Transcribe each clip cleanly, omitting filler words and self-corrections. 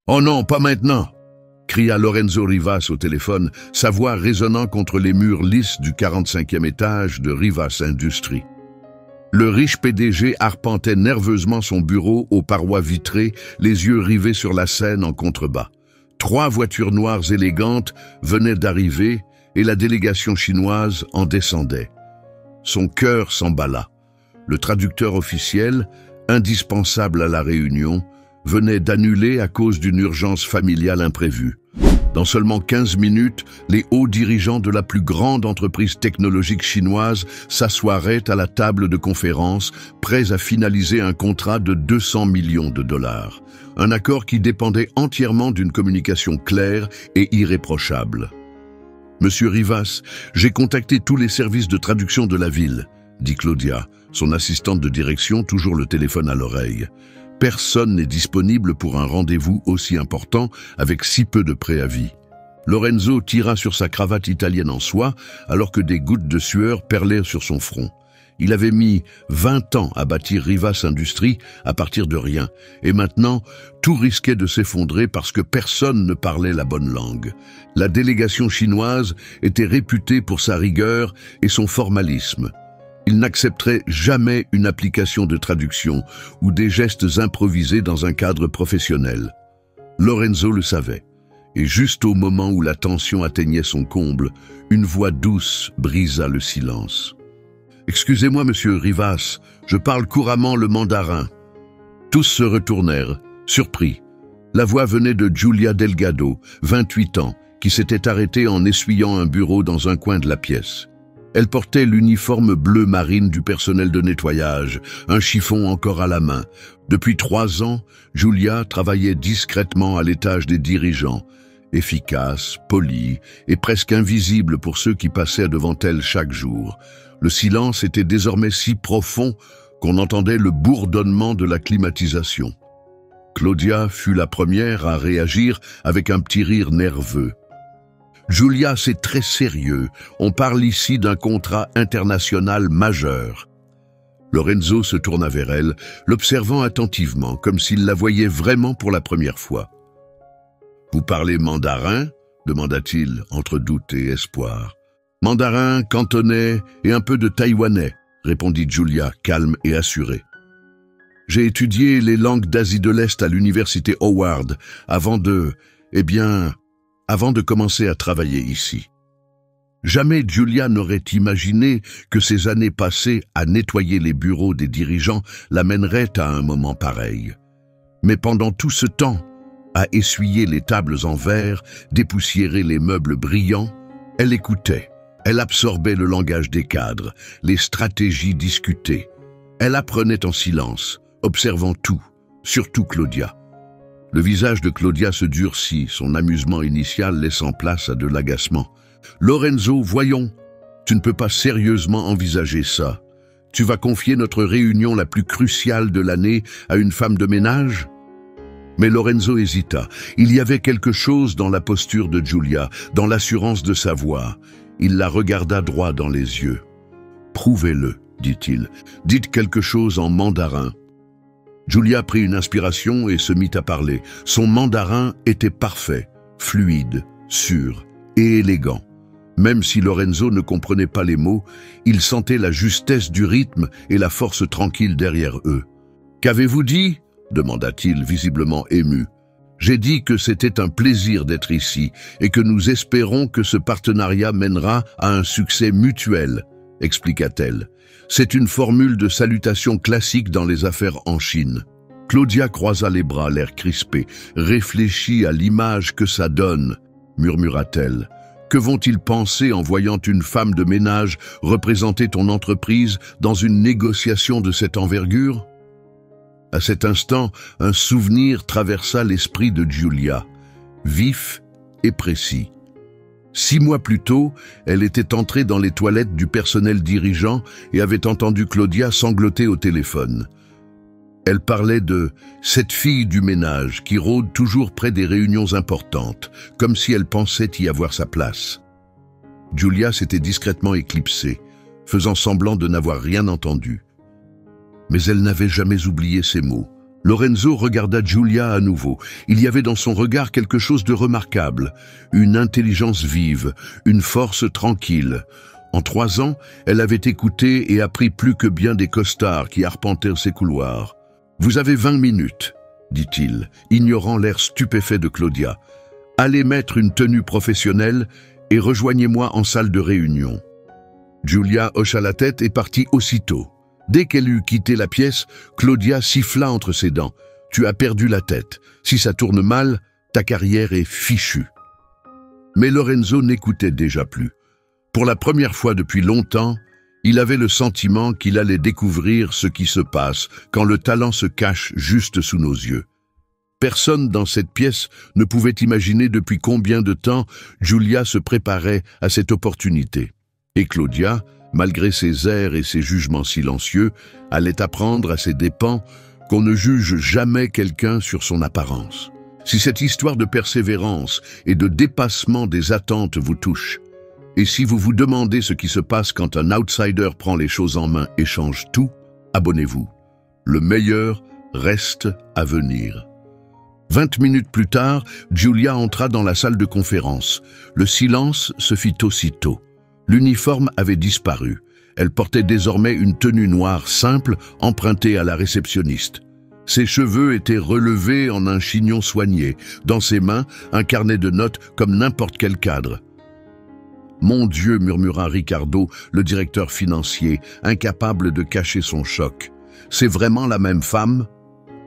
Oh non, pas maintenant! Cria Lorenzo Rivas au téléphone, sa voix résonnant contre les murs lisses du 45e étage de Rivas Industries. Le riche PDG arpentait nerveusement son bureau aux parois vitrées, les yeux rivés sur la scène en contrebas. 3 voitures noires élégantes venaient d'arriver et la délégation chinoise en descendait. Son cœur s'emballa. Le traducteur officiel, indispensable à la réunion, venait d'annuler à cause d'une urgence familiale imprévue. Dans seulement 15 minutes, les hauts dirigeants de la plus grande entreprise technologique chinoise s'asseoiraient à la table de conférence, prêts à finaliser un contrat de 200 millions de dollars. Un accord qui dépendait entièrement d'une communication claire et irréprochable. « Monsieur Rivas, j'ai contacté tous les services de traduction de la ville », dit Claudia, son assistante de direction, toujours le téléphone à l'oreille. Personne n'est disponible pour un rendez-vous aussi important avec si peu de préavis. Lorenzo tira sur sa cravate italienne en soie alors que des gouttes de sueur perlaient sur son front. Il avait mis 20 ans à bâtir Rivas Industries à partir de rien, et maintenant, tout risquait de s'effondrer parce que personne ne parlait la bonne langue. La délégation chinoise était réputée pour sa rigueur et son formalisme. Il n'accepterait jamais une application de traduction ou des gestes improvisés dans un cadre professionnel. Lorenzo le savait, et juste au moment où la tension atteignait son comble, une voix douce brisa le silence. « Excusez-moi, monsieur Rivas, je parle couramment le mandarin. » Tous se retournèrent, surpris. La voix venait de Julia Delgado, 28 ans, qui s'était arrêtée en essuyant un bureau dans un coin de la pièce. Elle portait l'uniforme bleu marine du personnel de nettoyage, un chiffon encore à la main. Depuis 3 ans, Julia travaillait discrètement à l'étage des dirigeants, efficace, polie et presque invisible pour ceux qui passaient devant elle chaque jour. Le silence était désormais si profond qu'on entendait le bourdonnement de la climatisation. Claudia fut la première à réagir avec un petit rire nerveux. « Julia, c'est très sérieux. On parle ici d'un contrat international majeur. » Lorenzo se tourna vers elle, l'observant attentivement, comme s'il la voyait vraiment pour la première fois. « Vous parlez mandarin ?» demanda-t-il, entre doute et espoir. « Mandarin, cantonais et un peu de taïwanais », répondit Julia, calme et assurée. « J'ai étudié les langues d'Asie de l'Est à l'université Howard avant de commencer à travailler ici. » Jamais Julia n'aurait imaginé que ces années passées à nettoyer les bureaux des dirigeants l'amèneraient à un moment pareil. Mais pendant tout ce temps, à essuyer les tables en verre, dépoussiérer les meubles brillants, elle écoutait. Elle absorbait le langage des cadres, les stratégies discutées. Elle apprenait en silence, observant tout, surtout Claudia. Le visage de Claudia se durcit, son amusement initial laissant place à de l'agacement. « Lorenzo, voyons, tu ne peux pas sérieusement envisager ça. Tu vas confier notre réunion la plus cruciale de l'année à une femme de ménage ?» Mais Lorenzo hésita. Il y avait quelque chose dans la posture de Julia, dans l'assurance de sa voix. Il la regarda droit dans les yeux. « Prouvez-le, dit-il. Dites quelque chose en mandarin. » Julia prit une inspiration et se mit à parler. Son mandarin était parfait, fluide, sûr et élégant. Même si Lorenzo ne comprenait pas les mots, il sentait la justesse du rythme et la force tranquille derrière eux. « Qu'avez-vous dit ?» demanda-t-il, visiblement ému. « J'ai dit que c'était un plaisir d'être ici et que nous espérons que ce partenariat mènera à un succès mutuel, » expliqua-t-elle. C'est une formule de salutation classique dans les affaires en Chine. Claudia croisa les bras, l'air crispé. « Réfléchis à l'image que ça donne, » murmura-t-elle. « Que vont-ils penser en voyant une femme de ménage représenter ton entreprise dans une négociation de cette envergure ?» À cet instant, un souvenir traversa l'esprit de Julia, vif et précis. 6 mois plus tôt, elle était entrée dans les toilettes du personnel dirigeant et avait entendu Claudia sangloter au téléphone. Elle parlait de « cette fille du ménage qui rôde toujours près des réunions importantes, comme si elle pensait y avoir sa place. » Julia s'était discrètement éclipsée, faisant semblant de n'avoir rien entendu. Mais elle n'avait jamais oublié ces mots. Lorenzo regarda Giulia à nouveau. Il y avait dans son regard quelque chose de remarquable, une intelligence vive, une force tranquille. En 3 ans, elle avait écouté et appris plus que bien des costards qui arpentèrent ses couloirs. « Vous avez 20 minutes, dit-il, ignorant l'air stupéfait de Claudia. « Allez mettre une tenue professionnelle et rejoignez-moi en salle de réunion. » Giulia hocha la tête et partit aussitôt. Dès qu'elle eut quitté la pièce, Claudia siffla entre ses dents. « Tu as perdu la tête. Si ça tourne mal, ta carrière est fichue. » Mais Lorenzo n'écoutait déjà plus. Pour la première fois depuis longtemps, il avait le sentiment qu'il allait découvrir ce qui se passe quand le talent se cache juste sous nos yeux. Personne dans cette pièce ne pouvait imaginer depuis combien de temps Giulia se préparait à cette opportunité. Et Claudia, malgré ses airs et ses jugements silencieux, allait apprendre à ses dépens qu'on ne juge jamais quelqu'un sur son apparence. Si cette histoire de persévérance et de dépassement des attentes vous touche, et si vous vous demandez ce qui se passe quand un outsider prend les choses en main et change tout, abonnez-vous. Le meilleur reste à venir. 20 minutes plus tard, Giulia entra dans la salle de conférence. Le silence se fit aussitôt. L'uniforme avait disparu. Elle portait désormais une tenue noire simple, empruntée à la réceptionniste. Ses cheveux étaient relevés en un chignon soigné. Dans ses mains, un carnet de notes comme n'importe quel cadre. « Mon Dieu !» murmura Ricardo, le directeur financier, incapable de cacher son choc. « C'est vraiment la même femme ?»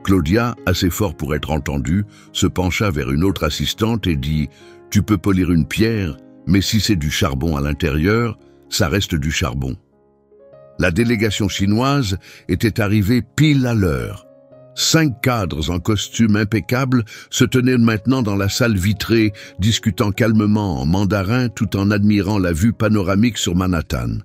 Claudia, assez fort pour être entendue, se pencha vers une autre assistante et dit « Tu peux polir une pierre, mais si c'est du charbon à l'intérieur, ça reste du charbon. » La délégation chinoise était arrivée pile à l'heure. 5 cadres en costume impeccable se tenaient maintenant dans la salle vitrée, discutant calmement en mandarin tout en admirant la vue panoramique sur Manhattan.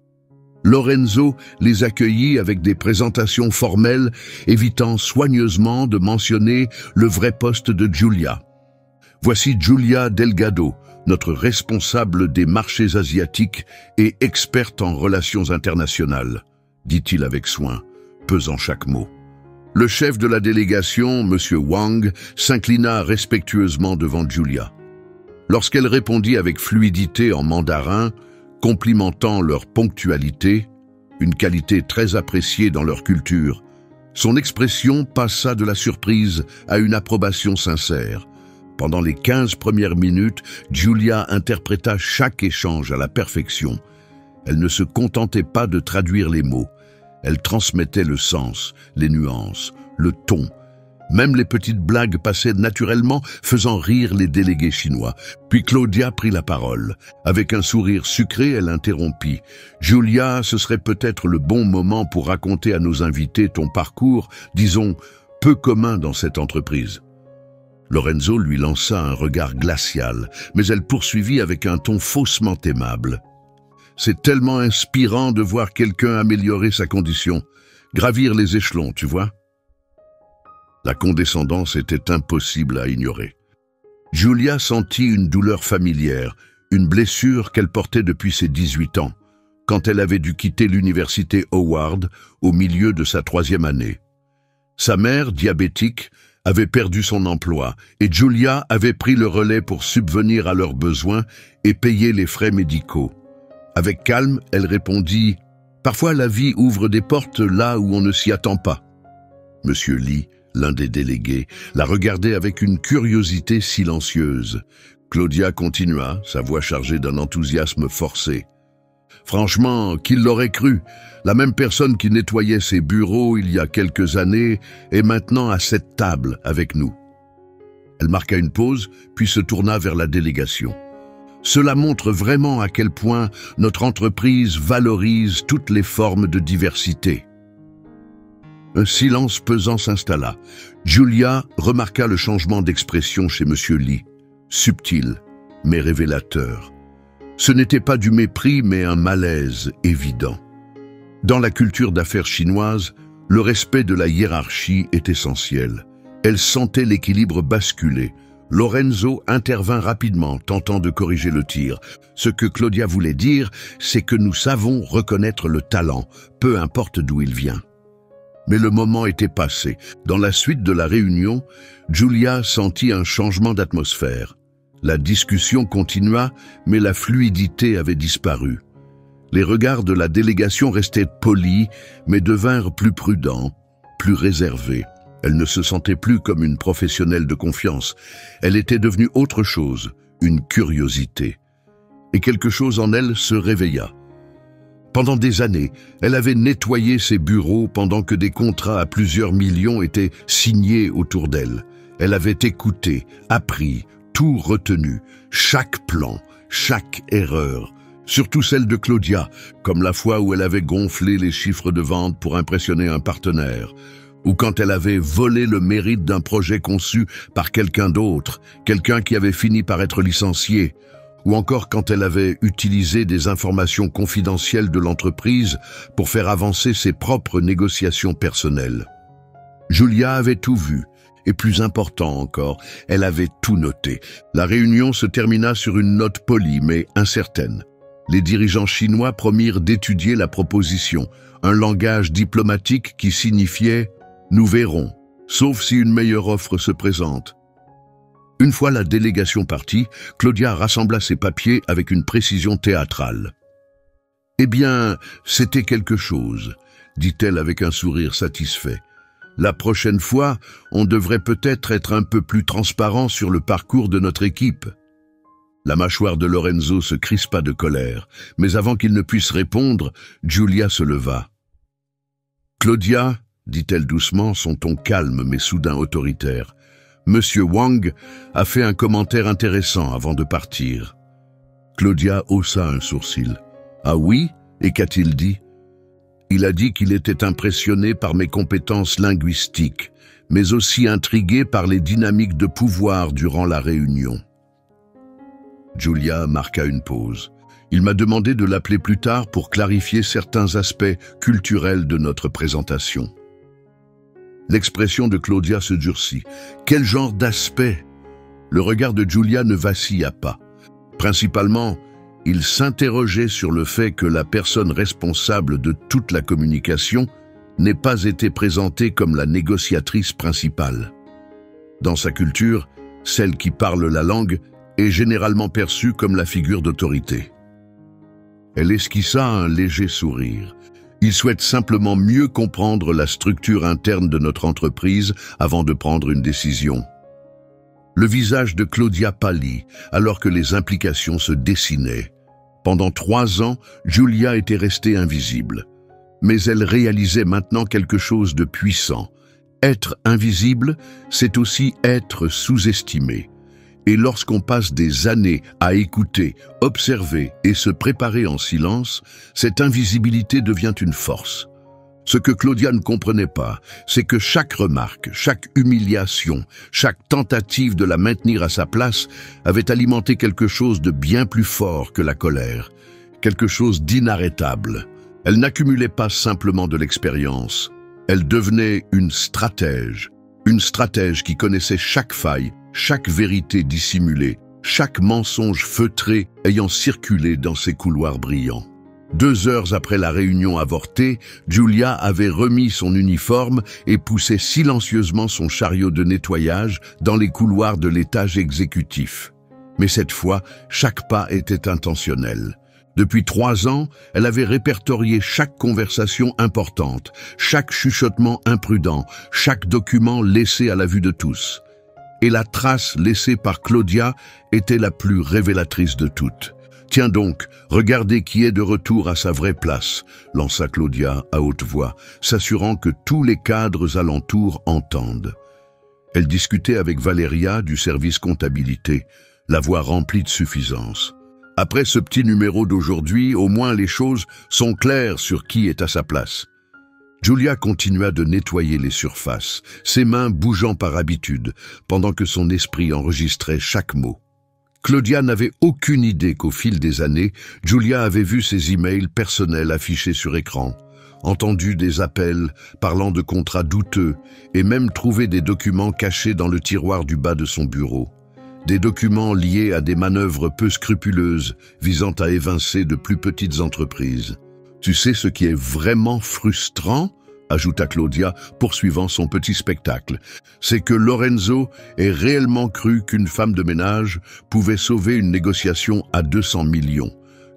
Lorenzo les accueillit avec des présentations formelles, évitant soigneusement de mentionner le vrai poste de Giulia. « Voici Giulia Delgado, notre responsable des marchés asiatiques et experte en relations internationales, » dit-il avec soin, pesant chaque mot. Le chef de la délégation, M. Wang, s'inclina respectueusement devant Giulia. Lorsqu'elle répondit avec fluidité en mandarin, complimentant leur ponctualité, une qualité très appréciée dans leur culture, son expression passa de la surprise à une approbation sincère. Pendant les 15 premières minutes, Giulia interpréta chaque échange à la perfection. Elle ne se contentait pas de traduire les mots. Elle transmettait le sens, les nuances, le ton. Même les petites blagues passaient naturellement, faisant rire les délégués chinois. Puis Claudia prit la parole. Avec un sourire sucré, elle interrompit. « Giulia, ce serait peut-être le bon moment pour raconter à nos invités ton parcours, disons, peu commun dans cette entreprise. » Lorenzo lui lança un regard glacial, mais elle poursuivit avec un ton faussement aimable. « C'est tellement inspirant de voir quelqu'un améliorer sa condition, gravir les échelons, tu vois ?» La condescendance était impossible à ignorer. Giulia sentit une douleur familière, une blessure qu'elle portait depuis ses 18 ans, quand elle avait dû quitter l'université Howard au milieu de sa 3e année. Sa mère, diabétique, avait perdu son emploi et Giulia avait pris le relais pour subvenir à leurs besoins et payer les frais médicaux. Avec calme, elle répondit « Parfois la vie ouvre des portes là où on ne s'y attend pas. » Monsieur Lee, l'un des délégués, la regardait avec une curiosité silencieuse. Claudia continua, sa voix chargée d'un enthousiasme forcé. « Franchement, qui l'aurait cru? La même personne qui nettoyait ses bureaux il y a quelques années est maintenant à cette table avec nous. » Elle marqua une pause, puis se tourna vers la délégation. Cela montre vraiment à quel point notre entreprise valorise toutes les formes de diversité. Un silence pesant s'installa. Giulia remarqua le changement d'expression chez M. Lee, subtil, mais révélateur. Ce n'était pas du mépris, mais un malaise évident. Dans la culture d'affaires chinoise, le respect de la hiérarchie est essentiel. Elle sentait l'équilibre basculer. Lorenzo intervint rapidement, tentant de corriger le tir. Ce que Claudia voulait dire, c'est que nous savons reconnaître le talent, peu importe d'où il vient. Mais le moment était passé. Dans la suite de la réunion, Julia sentit un changement d'atmosphère. La discussion continua, mais la fluidité avait disparu. Les regards de la délégation restaient polis, mais devinrent plus prudents, plus réservés. Elle ne se sentait plus comme une professionnelle de confiance. Elle était devenue autre chose, une curiosité. Et quelque chose en elle se réveilla. Pendant des années, elle avait nettoyé ses bureaux pendant que des contrats à plusieurs millions étaient signés autour d'elle. Elle avait écouté, appris, tout retenu, chaque plan, chaque erreur, surtout celle de Claudia, comme la fois où elle avait gonflé les chiffres de vente pour impressionner un partenaire, ou quand elle avait volé le mérite d'un projet conçu par quelqu'un d'autre, quelqu'un qui avait fini par être licencié, ou encore quand elle avait utilisé des informations confidentielles de l'entreprise pour faire avancer ses propres négociations personnelles. Julia avait tout vu, et plus important encore, elle avait tout noté. La réunion se termina sur une note polie mais incertaine. Les dirigeants chinois promirent d'étudier la proposition, un langage diplomatique qui signifiait « nous verrons », sauf si une meilleure offre se présente. Une fois la délégation partie, Claudia rassembla ses papiers avec une précision théâtrale. « Eh bien, c'était quelque chose », dit-elle avec un sourire satisfait. « La prochaine fois, on devrait peut-être être un peu plus transparent sur le parcours de notre équipe. » La mâchoire de Lorenzo se crispa de colère, mais avant qu'il ne puisse répondre, Julia se leva. « Claudia, » dit-elle doucement, son ton calme mais soudain autoritaire, « Monsieur Wang a fait un commentaire intéressant avant de partir. » Claudia haussa un sourcil. « Ah oui? Et qu'a-t-il dit ?»« Il a dit qu'il était impressionné par mes compétences linguistiques, mais aussi intrigué par les dynamiques de pouvoir durant la réunion. » Julia marqua une pause. Il m'a demandé de l'appeler plus tard pour clarifier certains aspects culturels de notre présentation. L'expression de Claudia se durcit. Quel genre d'aspect? Le regard de Julia ne vacilla pas. Principalement, il s'interrogeait sur le fait que la personne responsable de toute la communication n'ait pas été présentée comme la négociatrice principale. Dans sa culture, celle qui parle la langue est généralement perçue comme la figure d'autorité. Elle esquissa un léger sourire. Il souhaite simplement mieux comprendre la structure interne de notre entreprise avant de prendre une décision. Le visage de Claudia pâlit alors que les implications se dessinaient. Pendant 3 ans, Julia était restée invisible. Mais elle réalisait maintenant quelque chose de puissant. Être invisible, c'est aussi être sous-estimé. Et lorsqu'on passe des années à écouter, observer et se préparer en silence, cette invisibilité devient une force. Ce que Claudia ne comprenait pas, c'est que chaque remarque, chaque humiliation, chaque tentative de la maintenir à sa place avait alimenté quelque chose de bien plus fort que la colère, quelque chose d'inarrêtable. Elle n'accumulait pas simplement de l'expérience, elle devenait une stratège qui connaissait chaque faille, chaque vérité dissimulée, chaque mensonge feutré ayant circulé dans ces couloirs brillants. 2 heures après la réunion avortée, Julia avait remis son uniforme et poussait silencieusement son chariot de nettoyage dans les couloirs de l'étage exécutif. Mais cette fois, chaque pas était intentionnel. Depuis 3 ans, elle avait répertorié chaque conversation importante, chaque chuchotement imprudent, chaque document laissé à la vue de tous. Et la trace laissée par Claudia était la plus révélatrice de toutes. « Tiens donc, regardez qui est de retour à sa vraie place », lança Claudia à haute voix, s'assurant que tous les cadres alentours entendent. Elle discutait avec Valeria du service comptabilité, la voix remplie de suffisance. Après ce petit numéro d'aujourd'hui, au moins les choses sont claires sur qui est à sa place. Julia continua de nettoyer les surfaces, ses mains bougeant par habitude, pendant que son esprit enregistrait chaque mot. Claudia n'avait aucune idée qu'au fil des années, Julia avait vu ses emails personnels affichés sur écran, entendu des appels parlant de contrats douteux et même trouvé des documents cachés dans le tiroir du bas de son bureau. Des documents liés à des manœuvres peu scrupuleuses visant à évincer de plus petites entreprises. « Tu sais ce qui est vraiment frustrant ?» ajouta Claudia, poursuivant son petit spectacle. C'est que Lorenzo ait réellement cru qu'une femme de ménage pouvait sauver une négociation à 200 millions,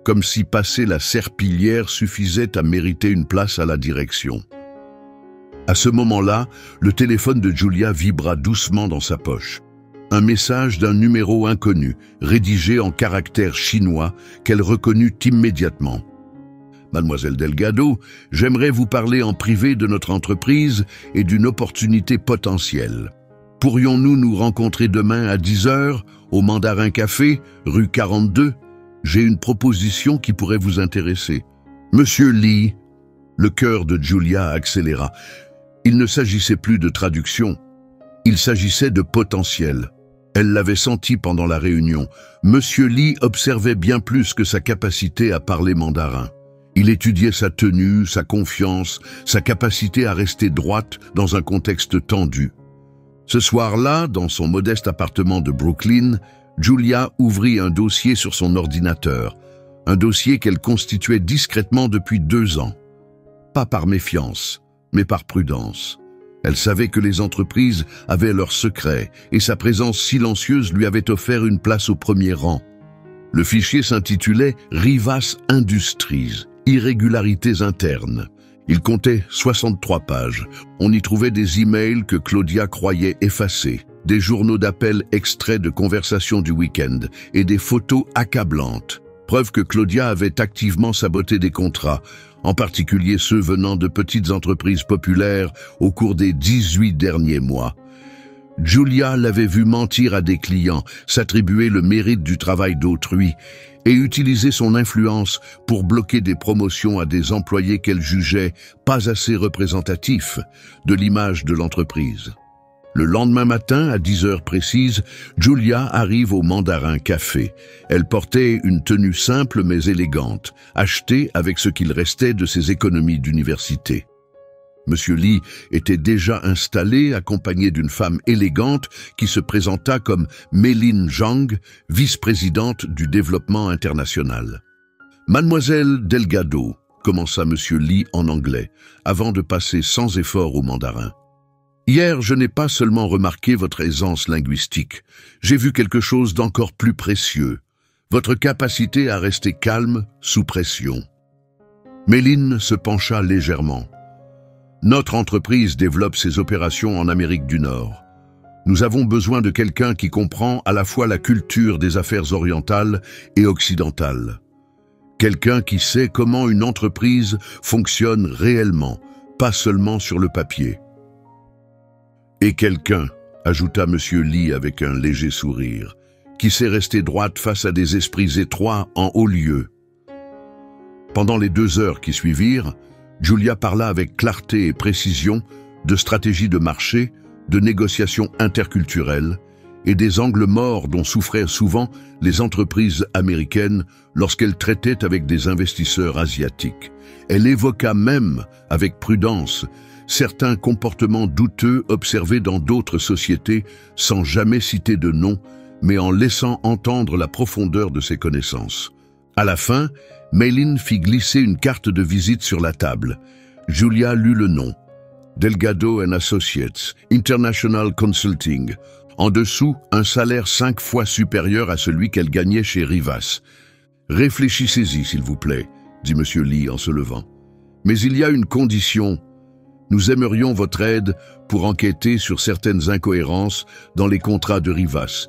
comme si passer la serpillière suffisait à mériter une place à la direction. À ce moment-là, le téléphone de Julia vibra doucement dans sa poche. Un message d'un numéro inconnu, rédigé en caractères chinois, qu'elle reconnut immédiatement. « Mademoiselle Delgado, j'aimerais vous parler en privé de notre entreprise et d'une opportunité potentielle. Pourrions-nous nous rencontrer demain à 10 heures au Mandarin Café, rue 42 ? J'ai une proposition qui pourrait vous intéresser. » Monsieur Lee, le cœur de Julia accéléra. Il ne s'agissait plus de traduction, il s'agissait de potentiel. Elle l'avait senti pendant la réunion. Monsieur Lee observait bien plus que sa capacité à parler mandarin. Il étudiait sa tenue, sa confiance, sa capacité à rester droite dans un contexte tendu. Ce soir-là, dans son modeste appartement de Brooklyn, Julia ouvrit un dossier sur son ordinateur, un dossier qu'elle constituait discrètement depuis 2 ans. Pas par méfiance, mais par prudence. Elle savait que les entreprises avaient leurs secrets et sa présence silencieuse lui avait offert une place au premier rang. Le fichier s'intitulait « Rivas Industries ». Irrégularités internes. Il comptait 63 pages. On y trouvait des emails que Claudia croyait effacés, des journaux d'appel extraits de conversations du week-end et des photos accablantes. Preuve que Claudia avait activement saboté des contrats, en particulier ceux venant de petites entreprises populaires au cours des 18 derniers mois. Julia l'avait vu mentir à des clients, s'attribuer le mérite du travail d'autrui et utiliser son influence pour bloquer des promotions à des employés qu'elle jugeait pas assez représentatifs de l'image de l'entreprise. Le lendemain matin, à 10 heures précises, Julia arrive au Mandarin Café. Elle portait une tenue simple mais élégante, achetée avec ce qu'il restait de ses économies d'université. Monsieur Lee était déjà installé, accompagné d'une femme élégante qui se présenta comme Mei-Lin Zhang, vice-présidente du développement international. « Mademoiselle Delgado », commença Monsieur Lee en anglais, avant de passer sans effort au mandarin. « Hier, je n'ai pas seulement remarqué votre aisance linguistique, j'ai vu quelque chose d'encore plus précieux, votre capacité à rester calme sous pression. » Mei-Lin se pencha légèrement. Notre entreprise développe ses opérations en Amérique du Nord. Nous avons besoin de quelqu'un qui comprend à la fois la culture des affaires orientales et occidentales. Quelqu'un qui sait comment une entreprise fonctionne réellement, pas seulement sur le papier. Et quelqu'un, ajouta Monsieur Lee avec un léger sourire, qui sait rester droite face à des esprits étroits en haut lieu. Pendant les 2 heures qui suivirent, Julia parla avec clarté et précision de stratégie de marché, de négociations interculturelles et des angles morts dont souffraient souvent les entreprises américaines lorsqu'elles traitaient avec des investisseurs asiatiques. Elle évoqua même, avec prudence, certains comportements douteux observés dans d'autres sociétés sans jamais citer de nom, mais en laissant entendre la profondeur de ses connaissances. À la fin, Mei-Lin fit glisser une carte de visite sur la table. Julia lut le nom. Delgado & Associates, International Consulting. En dessous, un salaire 5 fois supérieur à celui qu'elle gagnait chez Rivas. « Réfléchissez-y, s'il vous plaît, » dit M. Lee en se levant. « Mais il y a une condition. Nous aimerions votre aide pour enquêter sur certaines incohérences dans les contrats de Rivas.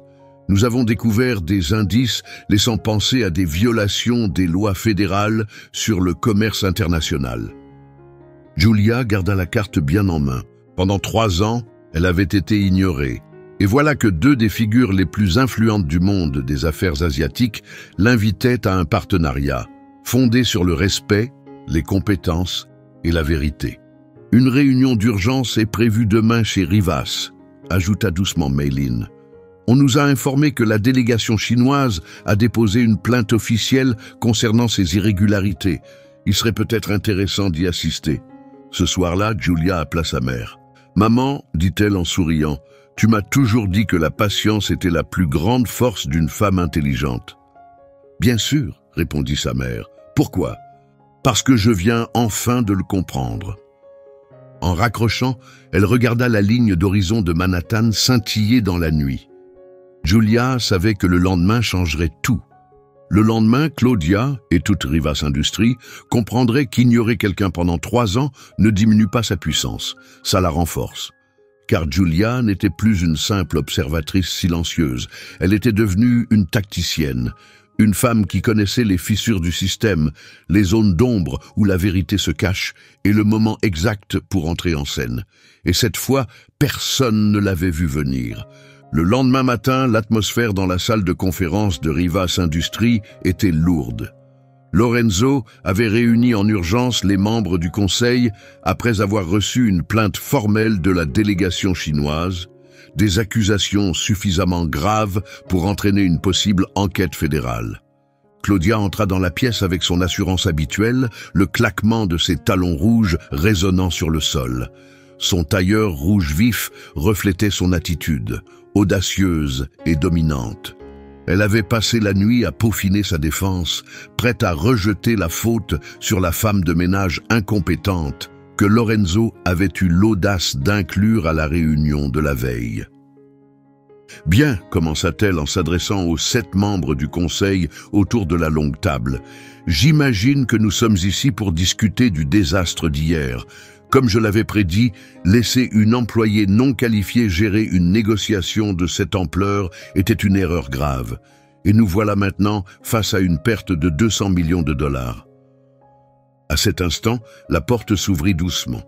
Nous avons découvert des indices laissant penser à des violations des lois fédérales sur le commerce international. » Julia garda la carte bien en main. Pendant 3 ans, elle avait été ignorée. Et voilà que 2 des figures les plus influentes du monde des affaires asiatiques l'invitaient à un partenariat, fondé sur le respect, les compétences et la vérité. « Une réunion d'urgence est prévue demain chez Rivas », ajouta doucement Mei-Lin. « On nous a informé que la délégation chinoise a déposé une plainte officielle concernant ces irrégularités. Il serait peut-être intéressant d'y assister. » Ce soir-là, Julia appela sa mère. « Maman, dit-elle en souriant, tu m'as toujours dit que la patience était la plus grande force d'une femme intelligente. »« Bien sûr, répondit sa mère. Pourquoi ? Parce que je viens enfin de le comprendre. » En raccrochant, elle regarda la ligne d'horizon de Manhattan scintiller dans la nuit. Julia savait que le lendemain changerait tout. Le lendemain, Claudia, et toute Rivas Industries, comprendraient qu'ignorer quelqu'un pendant 3 ans ne diminue pas sa puissance, ça la renforce. Car Julia n'était plus une simple observatrice silencieuse, elle était devenue une tacticienne, une femme qui connaissait les fissures du système, les zones d'ombre où la vérité se cache et le moment exact pour entrer en scène. Et cette fois, personne ne l'avait vue venir. Le lendemain matin, l'atmosphère dans la salle de conférence de Rivas Industries était lourde. Lorenzo avait réuni en urgence les membres du conseil après avoir reçu une plainte formelle de la délégation chinoise, des accusations suffisamment graves pour entraîner une possible enquête fédérale. Claudia entra dans la pièce avec son assurance habituelle, le claquement de ses talons rouges résonnant sur le sol. Son tailleur rouge vif reflétait son attitude, audacieuse et dominante. Elle avait passé la nuit à peaufiner sa défense, prête à rejeter la faute sur la femme de ménage incompétente que Lorenzo avait eu l'audace d'inclure à la réunion de la veille. « Bien », commença-t-elle en s'adressant aux 7 membres du conseil autour de la longue table, « j'imagine que nous sommes ici pour discuter du désastre d'hier. Comme je l'avais prédit, laisser une employée non qualifiée gérer une négociation de cette ampleur était une erreur grave. Et nous voilà maintenant face à une perte de 200 millions de dollars. À cet instant, la porte s'ouvrit doucement.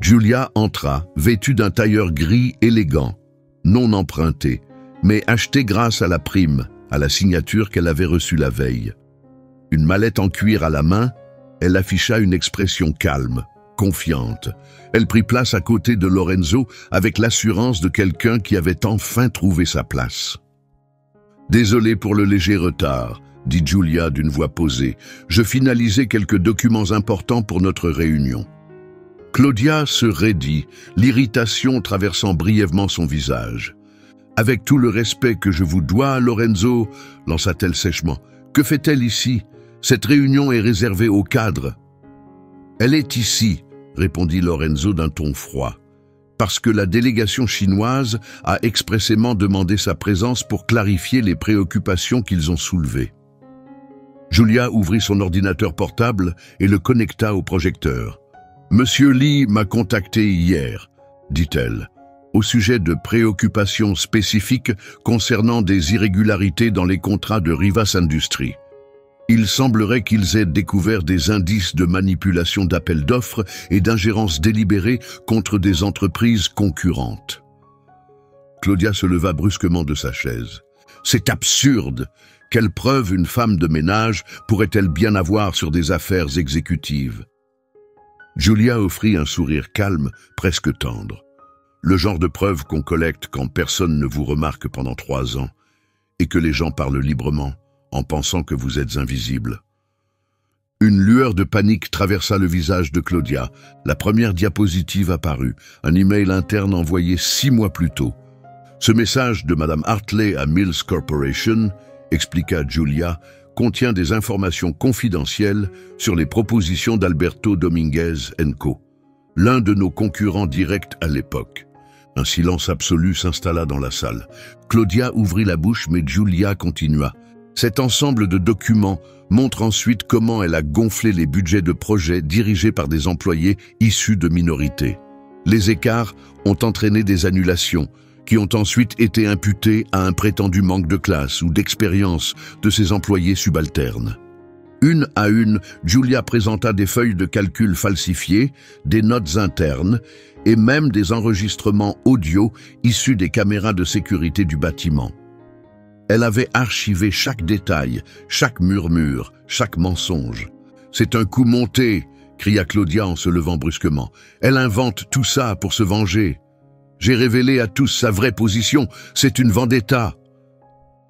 Julia entra, vêtue d'un tailleur gris élégant, non emprunté, mais acheté grâce à la prime, à la signature qu'elle avait reçue la veille. Une mallette en cuir à la main, elle afficha une expression calme, confiante. Elle prit place à côté de Lorenzo avec l'assurance de quelqu'un qui avait enfin trouvé sa place. « Désolé pour le léger retard », dit Julia d'une voix posée. « Je finalisais quelques documents importants pour notre réunion. » Claudia se raidit, l'irritation traversant brièvement son visage. « Avec tout le respect que je vous dois, Lorenzo, lança-t-elle sèchement, que fait-elle ici? Cette réunion est réservée aux cadres. »« Elle est ici, » répondit Lorenzo d'un ton froid, « parce que la délégation chinoise a expressément demandé sa présence pour clarifier les préoccupations qu'ils ont soulevées. » Julia ouvrit son ordinateur portable et le connecta au projecteur. « Monsieur Lee m'a contacté hier, » dit-elle, « au sujet de préoccupations spécifiques concernant des irrégularités dans les contrats de Rivas Industries. Il semblerait qu'ils aient découvert des indices de manipulation d'appels d'offres et d'ingérence délibérée contre des entreprises concurrentes. » Claudia se leva brusquement de sa chaise. « C'est absurde! Quelle preuve une femme de ménage pourrait-elle bien avoir sur des affaires exécutives ?» Julia offrit un sourire calme, presque tendre. « Le genre de preuve qu'on collecte quand personne ne vous remarque pendant 3 ans et que les gens parlent librement, en pensant que vous êtes invisible. » Une lueur de panique traversa le visage de Claudia. La première diapositive apparut, un email interne envoyé 6 mois plus tôt. Ce message de Madame Hartley à Mills Corporation, expliqua Julia, contient des informations confidentielles sur les propositions d'Alberto Dominguez & Co., l'un de nos concurrents directs à l'époque. Un silence absolu s'installa dans la salle. Claudia ouvrit la bouche, mais Julia continua. Cet ensemble de documents montre ensuite comment elle a gonflé les budgets de projets dirigés par des employés issus de minorités. Les écarts ont entraîné des annulations, qui ont ensuite été imputées à un prétendu manque de classe ou d'expérience de ces employés subalternes. Une à une, Julia présenta des feuilles de calcul falsifiées, des notes internes et même des enregistrements audio issus des caméras de sécurité du bâtiment. Elle avait archivé chaque détail, chaque murmure, chaque mensonge. « C'est un coup monté !» cria Claudia en se levant brusquement. « Elle invente tout ça pour se venger. J'ai révélé à tous sa vraie position, c'est une vendetta. »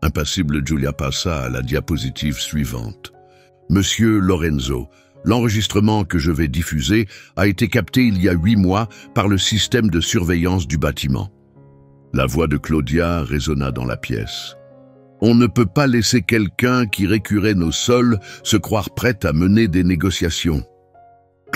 Impassible, Julia passa à la diapositive suivante. « Monsieur Lorenzo, l'enregistrement que je vais diffuser a été capté il y a 8 mois par le système de surveillance du bâtiment. » La voix de Claudia résonna dans la pièce. « On ne peut pas laisser quelqu'un qui récurait nos sols se croire prête à mener des négociations. »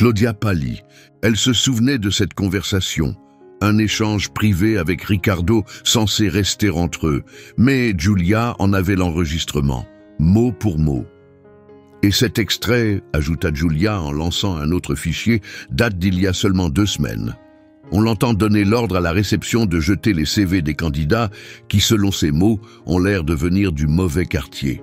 Claudia pâlit. Elle se souvenait de cette conversation, un échange privé avec Ricardo censé rester entre eux, mais Giulia en avait l'enregistrement, mot pour mot. Et cet extrait, ajouta Giulia en lançant un autre fichier, date d'il y a seulement 2 semaines. On l'entend donner l'ordre à la réception de jeter les CV des candidats qui, selon ses mots, ont l'air de venir du mauvais quartier.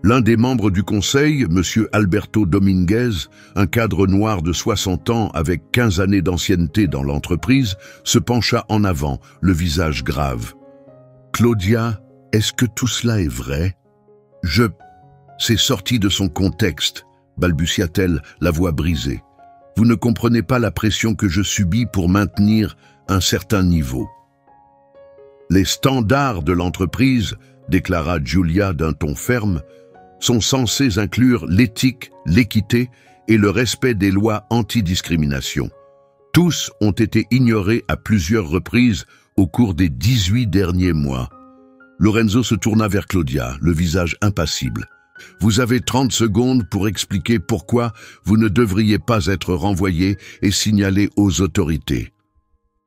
L'un des membres du conseil, M. Alberto Dominguez, un cadre noir de 60 ans avec 15 années d'ancienneté dans l'entreprise, se pencha en avant, le visage grave. « Claudia, est-ce que tout cela est vrai ?»« C'est sorti de son contexte, balbutia-t-elle, la voix brisée. Vous ne comprenez pas la pression que je subis pour maintenir un certain niveau. Les standards de l'entreprise, déclara Giulia d'un ton ferme, sont censés inclure l'éthique, l'équité et le respect des lois antidiscrimination. Tous ont été ignorés à plusieurs reprises au cours des 18 derniers mois. Lorenzo se tourna vers Claudia, le visage impassible. Vous avez 30 secondes pour expliquer pourquoi vous ne devriez pas être renvoyé et signalé aux autorités.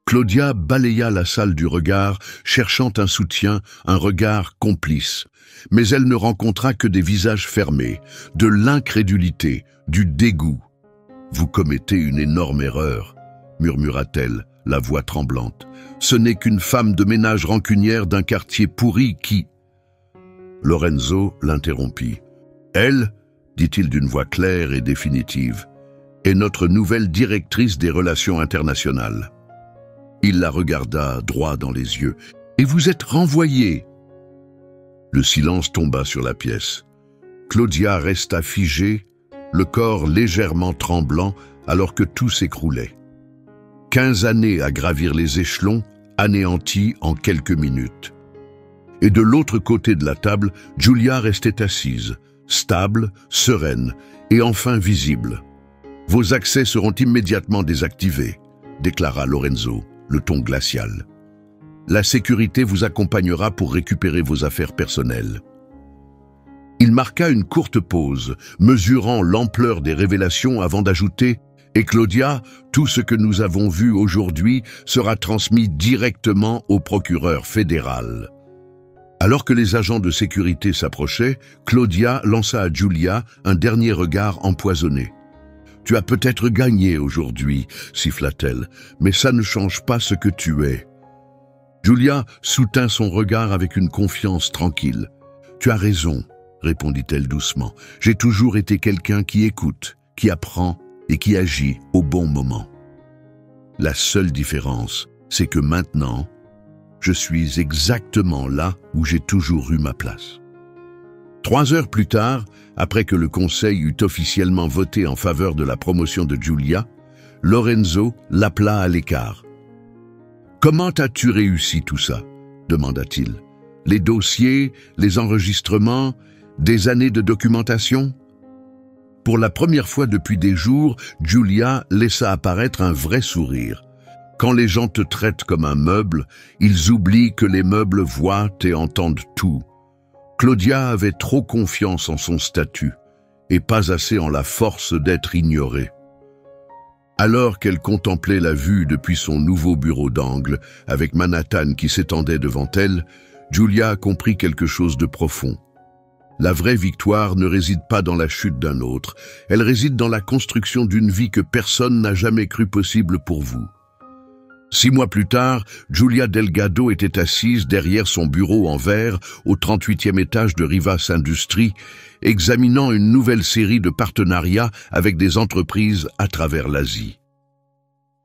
Claudia balaya la salle du regard, cherchant un soutien, un regard complice. Mais elle ne rencontra que des visages fermés, de l'incrédulité, du dégoût. « Vous commettez une énorme erreur », murmura-t-elle, la voix tremblante. « Ce n'est qu'une femme de ménage rancunière d'un quartier pourri qui… » Lorenzo l'interrompit. « Elle, dit-il d'une voix claire et définitive, est notre nouvelle directrice des relations internationales. » Il la regarda droit dans les yeux. « Et vous êtes renvoyé !» Le silence tomba sur la pièce. Claudia resta figée, le corps légèrement tremblant alors que tout s'écroulait. 15 années à gravir les échelons, anéanties en quelques minutes. Et de l'autre côté de la table, Giulia restait assise, stable, sereine et enfin visible. « Vos accès seront immédiatement désactivés », déclara Lorenzo, le ton glacial. « La sécurité vous accompagnera pour récupérer vos affaires personnelles. » Il marqua une courte pause, mesurant l'ampleur des révélations avant d'ajouter « Et Claudia, tout ce que nous avons vu aujourd'hui sera transmis directement au procureur fédéral. » Alors que les agents de sécurité s'approchaient, Claudia lança à Giulia un dernier regard empoisonné. « Tu as peut-être gagné aujourd'hui, siffla-t-elle, mais ça ne change pas ce que tu es. » Giulia soutint son regard avec une confiance tranquille. « Tu as raison, » répondit-elle doucement. « J'ai toujours été quelqu'un qui écoute, qui apprend et qui agit au bon moment. La seule différence, c'est que maintenant, je suis exactement là où j'ai toujours eu ma place. » 3 heures plus tard, après que le conseil eut officiellement voté en faveur de la promotion de Giulia, Lorenzo l'appela à l'écart. « Comment as-tu réussi tout ça ?» demanda-t-il. « Les dossiers, les enregistrements, des années de documentation ?» Pour la première fois depuis des jours, Giulia laissa apparaître un vrai sourire. Quand les gens te traitent comme un meuble, ils oublient que les meubles voient et entendent tout. Claudia avait trop confiance en son statut et pas assez en la force d'être ignorée. Alors qu'elle contemplait la vue depuis son nouveau bureau d'angle, avec Manhattan qui s'étendait devant elle, Giulia comprit quelque chose de profond. La vraie victoire ne réside pas dans la chute d'un autre, elle réside dans la construction d'une vie que personne n'a jamais cru possible pour vous. 6 mois plus tard, Giulia Delgado était assise derrière son bureau en verre au 38e étage de Rivas Industries, examinant une nouvelle série de partenariats avec des entreprises à travers l'Asie.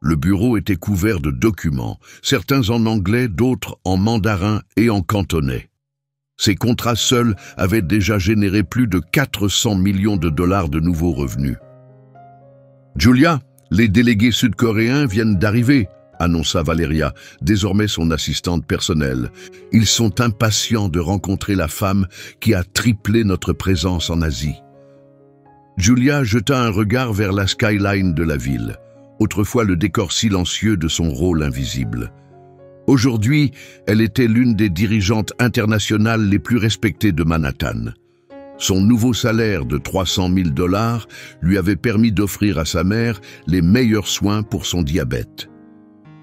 Le bureau était couvert de documents, certains en anglais, d'autres en mandarin et en cantonais. Ces contrats seuls avaient déjà généré plus de 400 millions de dollars de nouveaux revenus. « Giulia, les délégués sud-coréens viennent d'arriver », annonça Valeria, désormais son assistante personnelle. « Ils sont impatients de rencontrer la femme qui a triplé notre présence en Asie. » Giulia jeta un regard vers la skyline de la ville, autrefois le décor silencieux de son rôle invisible. Aujourd'hui, elle était l'une des dirigeantes internationales les plus respectées de Manhattan. Son nouveau salaire de 300 000 $ lui avait permis d'offrir à sa mère les meilleurs soins pour son diabète.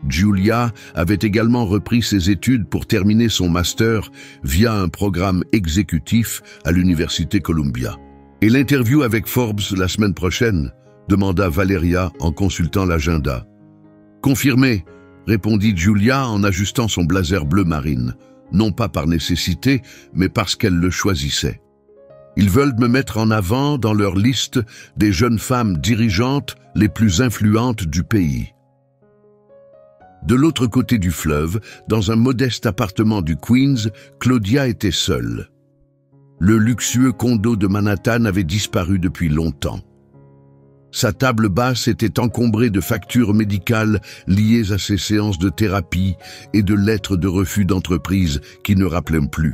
Julia avait également repris ses études pour terminer son master via un programme exécutif à l'Université Columbia. « Et l'interview avec Forbes la semaine prochaine ?» demanda Valeria en consultant l'agenda. « Confirmé », répondit Julia en ajustant son blazer bleu marine, non pas par nécessité, mais parce qu'elle le choisissait. « Ils veulent me mettre en avant dans leur liste des jeunes femmes dirigeantes les plus influentes du pays. » De l'autre côté du fleuve, dans un modeste appartement du Queens, Claudia était seule. Le luxueux condo de Manhattan avait disparu depuis longtemps. Sa table basse était encombrée de factures médicales liées à ses séances de thérapie et de lettres de refus d'entreprise qui ne rappelaient plus.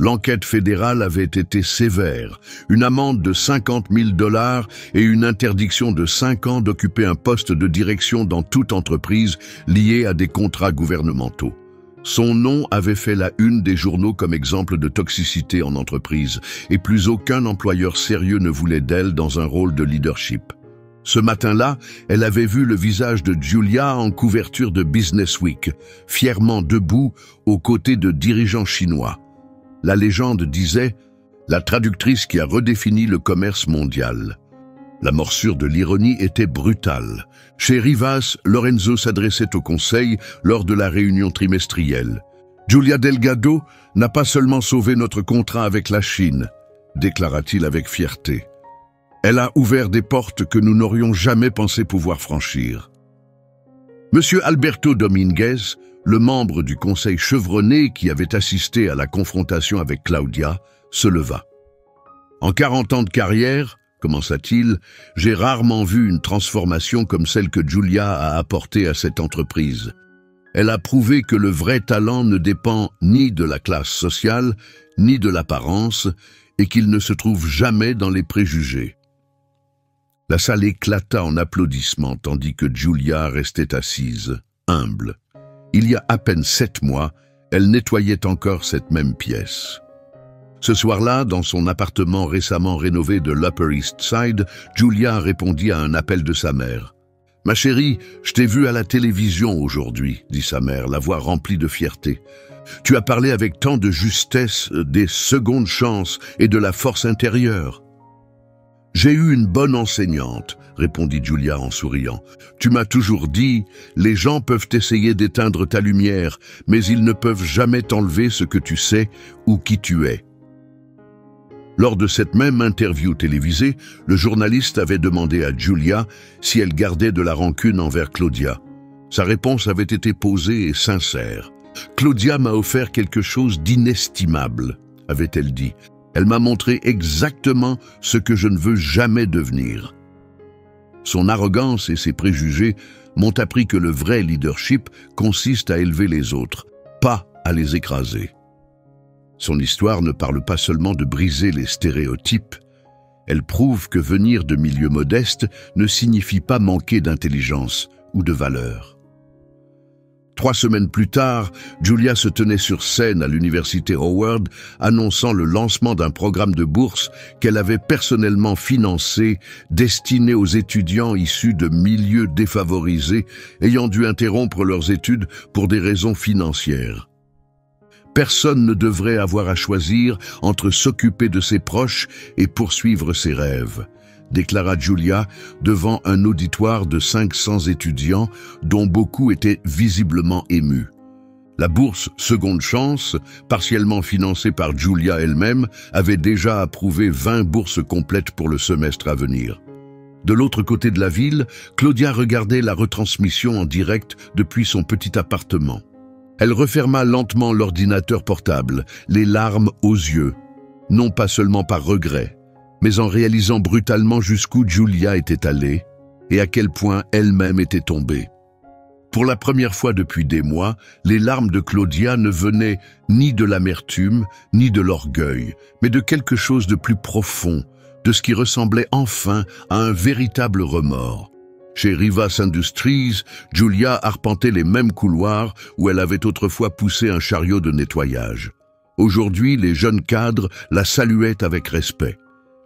L'enquête fédérale avait été sévère, une amende de 50 000 $ et une interdiction de 5 ans d'occuper un poste de direction dans toute entreprise liée à des contrats gouvernementaux. Son nom avait fait la une des journaux comme exemple de toxicité en entreprise, et plus aucun employeur sérieux ne voulait d'elle dans un rôle de leadership. Ce matin-là, elle avait vu le visage de Julia en couverture de Business Week, fièrement debout aux côtés de dirigeants chinois. La légende disait « la traductrice qui a redéfini le commerce mondial ». La morsure de l'ironie était brutale. Chez Rivas, Lorenzo s'adressait au conseil lors de la réunion trimestrielle. « Julia Delgado n'a pas seulement sauvé notre contrat avec la Chine », déclara-t-il avec fierté. « Elle a ouvert des portes que nous n'aurions jamais pensé pouvoir franchir. » Monsieur Alberto Dominguez, le membre du conseil chevronné qui avait assisté à la confrontation avec Claudia, se leva. « En 40 ans de carrière, commença-t-il, j'ai rarement vu une transformation comme celle que Julia a apportée à cette entreprise. Elle a prouvé que le vrai talent ne dépend ni de la classe sociale, ni de l'apparence, et qu'il ne se trouve jamais dans les préjugés. » La salle éclata en applaudissements tandis que Julia restait assise, humble. Il y a à peine 7 mois, elle nettoyait encore cette même pièce. Ce soir-là, dans son appartement récemment rénové de l'Upper East Side, Julia répondit à un appel de sa mère. « Ma chérie, je t'ai vue à la télévision aujourd'hui, » dit sa mère, la voix remplie de fierté. « Tu as parlé avec tant de justesse des secondes chances et de la force intérieure. » « J'ai eu une bonne enseignante, » répondit Julia en souriant. « Tu m'as toujours dit, les gens peuvent essayer d'éteindre ta lumière, mais ils ne peuvent jamais t'enlever ce que tu sais ou qui tu es. » Lors de cette même interview télévisée, le journaliste avait demandé à Julia si elle gardait de la rancune envers Claudia. Sa réponse avait été posée et sincère. « Claudia m'a offert quelque chose d'inestimable, » avait-elle dit. « Elle m'a montré exactement ce que je ne veux jamais devenir. » Son arrogance et ses préjugés m'ont appris que le vrai leadership consiste à élever les autres, pas à les écraser. Son histoire ne parle pas seulement de briser les stéréotypes, elle prouve que venir de milieux modestes ne signifie pas manquer d'intelligence ou de valeur. 3 semaines plus tard, Julia se tenait sur scène à l'université Howard, annonçant le lancement d'un programme de bourse qu'elle avait personnellement financé, destiné aux étudiants issus de milieux défavorisés, ayant dû interrompre leurs études pour des raisons financières. Personne ne devrait avoir à choisir entre s'occuper de ses proches et poursuivre ses rêves, déclara Julia devant un auditoire de 500 étudiants dont beaucoup étaient visiblement émus. La bourse Seconde Chance, partiellement financée par Julia elle-même, avait déjà approuvé 20 bourses complètes pour le semestre à venir. De l'autre côté de la ville, Claudia regardait la retransmission en direct depuis son petit appartement. Elle referma lentement l'ordinateur portable, les larmes aux yeux, non pas seulement par regret, mais en réalisant brutalement jusqu'où Julia était allée et à quel point elle-même était tombée. Pour la première fois depuis des mois, les larmes de Claudia ne venaient ni de l'amertume, ni de l'orgueil, mais de quelque chose de plus profond, de ce qui ressemblait enfin à un véritable remords. Chez Rivas Industries, Julia arpentait les mêmes couloirs où elle avait autrefois poussé un chariot de nettoyage. Aujourd'hui, les jeunes cadres la saluaient avec respect.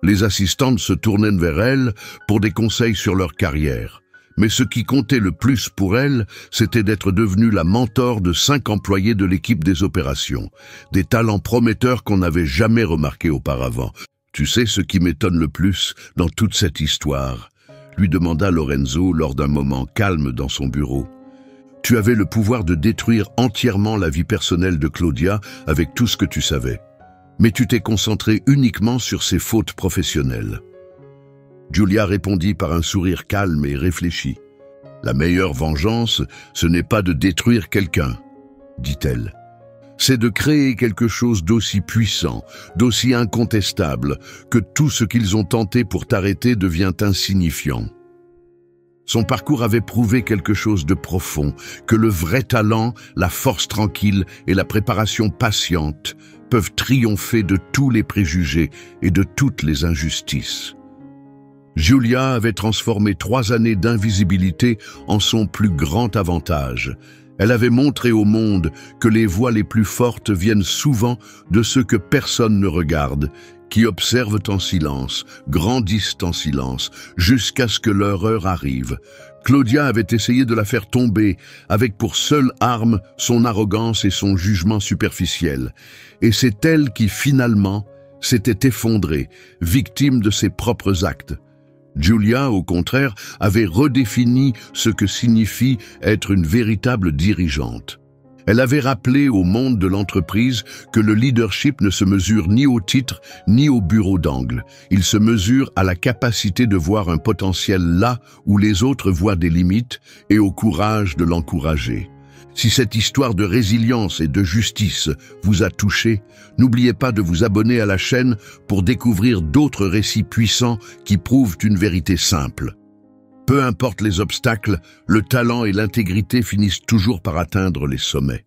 Les assistantes se tournaient vers elle pour des conseils sur leur carrière. Mais ce qui comptait le plus pour elle, c'était d'être devenue la mentor de 5 employés de l'équipe des opérations. Des talents prometteurs qu'on n'avait jamais remarqués auparavant. « Tu sais ce qui m'étonne le plus dans toute cette histoire ?» lui demanda Lorenzo lors d'un moment calme dans son bureau. « Tu avais le pouvoir de détruire entièrement la vie personnelle de Claudia avec tout ce que tu savais. Mais tu t'es concentré uniquement sur ses fautes professionnelles. » Giulia répondit par un sourire calme et réfléchi. « La meilleure vengeance, ce n'est pas de détruire quelqu'un, dit-elle. C'est de créer quelque chose d'aussi puissant, d'aussi incontestable, que tout ce qu'ils ont tenté pour t'arrêter devient insignifiant. » Son parcours avait prouvé quelque chose de profond, que le vrai talent, la force tranquille et la préparation patiente peuvent triompher de tous les préjugés et de toutes les injustices. Giulia avait transformé 3 années d'invisibilité en son plus grand avantage. Elle avait montré au monde que les voix les plus fortes viennent souvent de ceux que personne ne regarde, qui observent en silence, grandissent en silence, jusqu'à ce que leur heure arrive. Claudia avait essayé de la faire tomber, avec pour seule arme son arrogance et son jugement superficiel. Et c'est elle qui, finalement, s'était effondrée, victime de ses propres actes. Giulia, au contraire, avait redéfini ce que signifie être une véritable dirigeante. Elle avait rappelé au monde de l'entreprise que le leadership ne se mesure ni au titre ni au bureau d'angle. Il se mesure à la capacité de voir un potentiel là où les autres voient des limites et au courage de l'encourager. Si cette histoire de résilience et de justice vous a touché, n'oubliez pas de vous abonner à la chaîne pour découvrir d'autres récits puissants qui prouvent une vérité simple. Peu importe les obstacles, le talent et l'intégrité finissent toujours par atteindre les sommets.